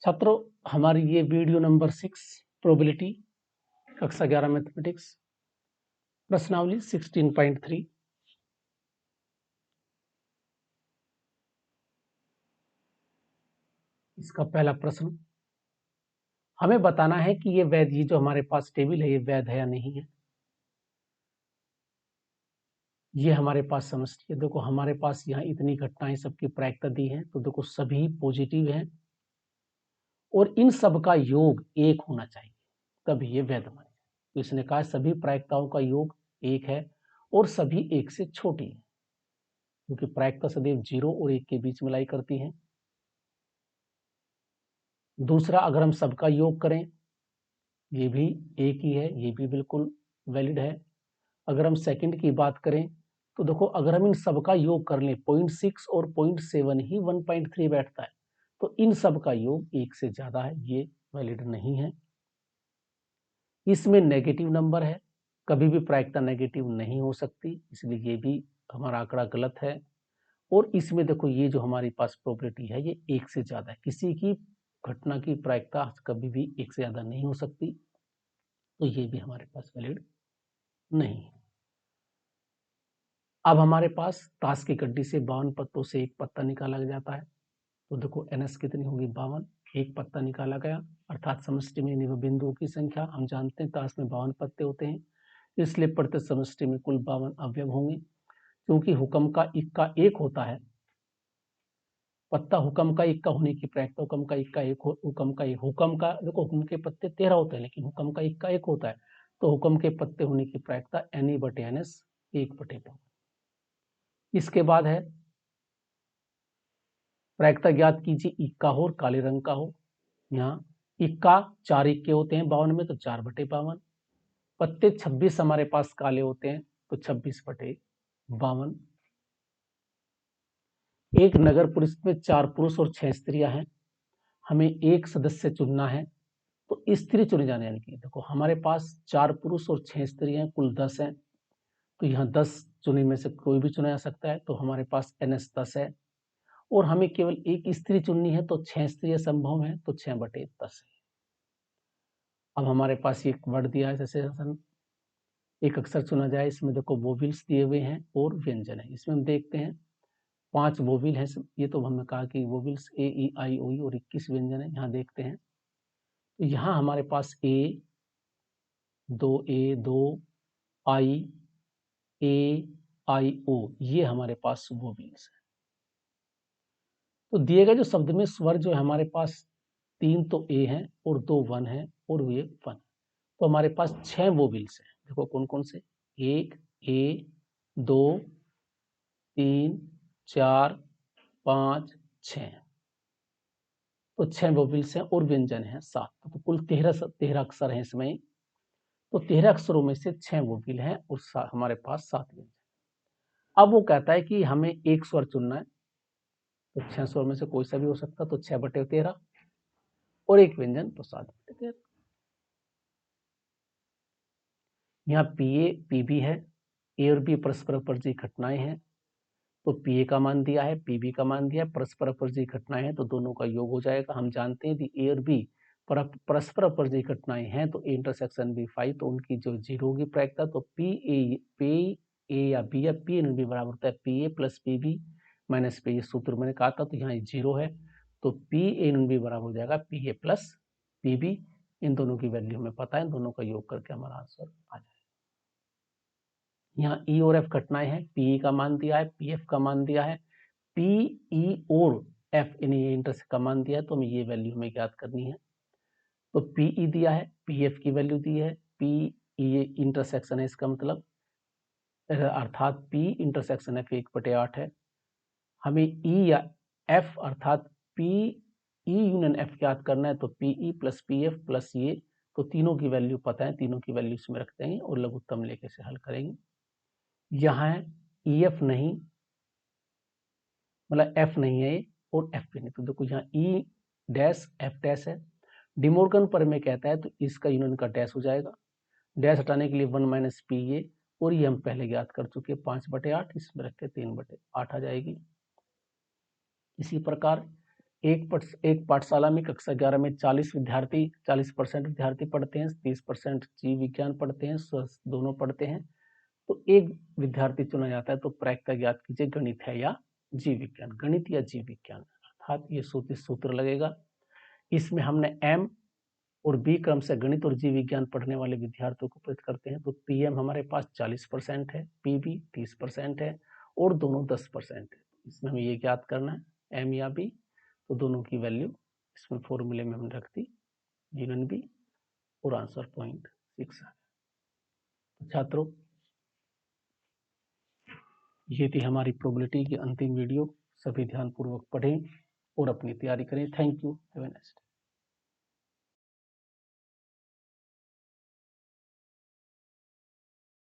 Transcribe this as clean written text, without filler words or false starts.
छात्रों, हमारी ये वीडियो नंबर 6 प्रोबेबिलिटी कक्षा 11 मैथमेटिक्स प्रश्नावली 16.3 इसका पहला प्रश्न हमें बताना है कि ये वैध, ये जो हमारे पास टेबल है ये वैध है या नहीं है। ये हमारे पास समष्टि है। देखो हमारे पास यहाँ इतनी घटनाएं सबकी प्रायिकता दी है, तो देखो सभी पॉजिटिव हैं और इन सब का योग 1 होना चाहिए, तभी ये वैध माने। तो इसने कहा सभी प्रायिकताओं का योग 1 है और सभी 1 से छोटी है, क्योंकि प्रायिकता सदैव 0 और 1 के बीच में लाई करती है। दूसरा, अगर हम सबका योग करें, ये भी 1 ही है, ये भी बिल्कुल वैलिड है। अगर हम सेकंड की बात करें तो देखो अगर हम इन सबका योग कर लें 0.6 और 0.7 ही 1.3 बैठता है, तो इन सब का योग 1 से ज्यादा है, ये वैलिड नहीं है। इसमें नेगेटिव नंबर है, कभी भी प्रायिकता नेगेटिव नहीं हो सकती, इसलिए ये भी हमारा आंकड़ा गलत है। और इसमें देखो ये जो हमारे पास प्रोबेबिलिटी है ये 1 से ज्यादा है, किसी की घटना की प्रायिकता कभी भी 1 से ज्यादा नहीं हो सकती, तो ये भी हमारे पास वैलिड नहीं है। अब हमारे पास ताश की गड्डी से 52 पत्तों से एक पत्ता निकाला जाता है, तो देखो NS कितनी होगी 52, एक पत्ता निकाला गया, अर्थात समष्टि में निम्न बिंदुओं की संख्या। हम जानते हैं ताश में 52 पत्ते होते हैं, इसलिए प्रत्येक समष्टि में कुल 52 अवयव होंगे। क्योंकि हुक्म का इक्का 1 होता है, पत्ता हुक्म का इक्का होने की प्रायिकता हुक्म का इक्का 1, हुक्म का देखो हुक्म के पत्ते 13 होते हैं, लेकिन हुक्म का इक्का 1 होता है, तो हुक्म के पत्ते होने की प्रायिकता NE/NS 1/52। इसके बाद है प्रायिकता ज्ञात कीजिए, इक्का हो और काले रंग का हो। यहाँ इक्का 4 इक्के होते हैं 52 में, तो 4/52। पत्ते 26 हमारे पास काले होते हैं, तो 26/52। एक नगर परिषद में 4 पुरुष और 6 स्त्रियां हैं, हमें एक सदस्य चुनना है, तो स्त्री चुने जाने यानी कि देखो हमारे पास 4 पुरुष और 6 स्त्रियां कुल 10 हैं, तो यहाँ 10 चुने में से कोई भी चुना जा सकता है, तो हमारे पास NS 10 है। और हमें केवल एक स्त्री चुननी है, तो 6 स्त्रियां संभव है, तो 6/10 है। अब हमारे पास एक वर्ड दिया है, जैसे एक अक्षर चुना जाए, इसमें देखो वोविल्स दिए हुए हैं और व्यंजन है। इसमें हम देखते हैं 5 वोविल है, ये तो हमने कहा कि वोविल्स A, E, I, O और 21 व्यंजन है। यहाँ देखते हैं तो यहाँ हमारे पास A, 2 I, A, I, O ये हमारे पास वोविल्स है। तो दिए गए जो शब्द में स्वर जो है हमारे पास 3 तो A है और 2 1 है और ये 1, तो हमारे पास 6 वोविल्स हैं। देखो कौन कौन से, 1 A, 2 3 4 5 6, तो 6 वोविल्स हैं और व्यंजन है 7, तो कुल 13 अक्षर हैं इसमें। तो 13 अक्षरों में से 6 वोविल हैं और हमारे पास 7 व्यंजन। अब वो कहता है कि हमें एक स्वर चुनना है, तो 6 स्वर में से कोई सा भी हो सकता, तो 6/13 और एक व्यंजन, तो 7/13। यहाँ PA PB है, A और B परस्पर अपरजीवी घटनाएं हैं, तो PA का मान दिया है, PB का मान दिया है, परस्पर अपरजीवी घटनाएं हैं, तो दोनों का योग हो जाएगा। हम जानते हैं कि A और B परस्पर अपरजीवी घटनाएं हैं, तो A इंटरसेक्शन B 5, तो उनकी जो 0 होगी प्रायिकता, तो PA या B या PA बराबर होता है PA + PB - P, ये सूत्र मैंने कहा था, तो यहाँ 0 है, तो PA बराबर हो जाएगा PA + PB। इन दोनों की वैल्यू हमें पता है, दोनों का योग करके हमारा आंसर आ जाएगा। यहाँ E और F घटनाएं हैं, PE का मान दिया है, PF का मान दिया है, PE और F इन्हें इंटरसेक्ट का मान दिया है, तो हमें ये वैल्यू हमें ज्ञात करनी है। तो PE दिया है, PF की वैल्यू दी है, PE इंटरसेक्शन है, इसका मतलब अर्थात P इंटरसेक्शन F 1/8 है। हमें E या F अर्थात PE यूनियन F ज्ञात करना है, तो PE + PF + ये, तो तीनों की वैल्यू पता है, तीनों की वैल्यू इसमें रखते हैं और लघुत्तम लेके से हल करेंगे। यहाँ है EF नहीं, मतलब F नहीं है और F भी नहीं, तो देखो यहाँ E-F' है। डिमोर्गन पर में कहता है तो इसका यूनियन का डैश हो जाएगा, डैश हटाने के लिए 1 - PA, और ये हम पहले ज्ञात कर चुके हैं 5/8, इसमें रख के 3/8 आ जाएगी। इसी प्रकार एक पाठशाला में कक्षा 11 में 40% विद्यार्थी पढ़ते हैं, 30% जीव विज्ञान पढ़ते हैं, दोनों पढ़ते हैं, तो एक विद्यार्थी चुना जाता है। तो प्रायिकता ज्ञात कीजिए, गणित है या जीव विज्ञान, गणित या जीव विज्ञान, अर्थात ये सूत्र लगेगा। इसमें हमने एम और बी क्रम से गणित और जीव विज्ञान पढ़ने वाले विद्यार्थियों को प्रेरित करते हैं। तो पीएम हमारे पास 40% है, पीबी 30% है और दोनों 10% है। इसमें हमें ये ज्ञात करना है एम या बी, तो दोनों की वैल्यू इसमें फॉर्मूले में हमने रख दी गिवन बी और आंसर 0.6 है। तो छात्रों, ये थी हमारी प्रोबेबिलिटी की अंतिम वीडियो। सभी ध्यानपूर्वक पढ़ें और अपनी तैयारी करें। Thank you, have a nice day.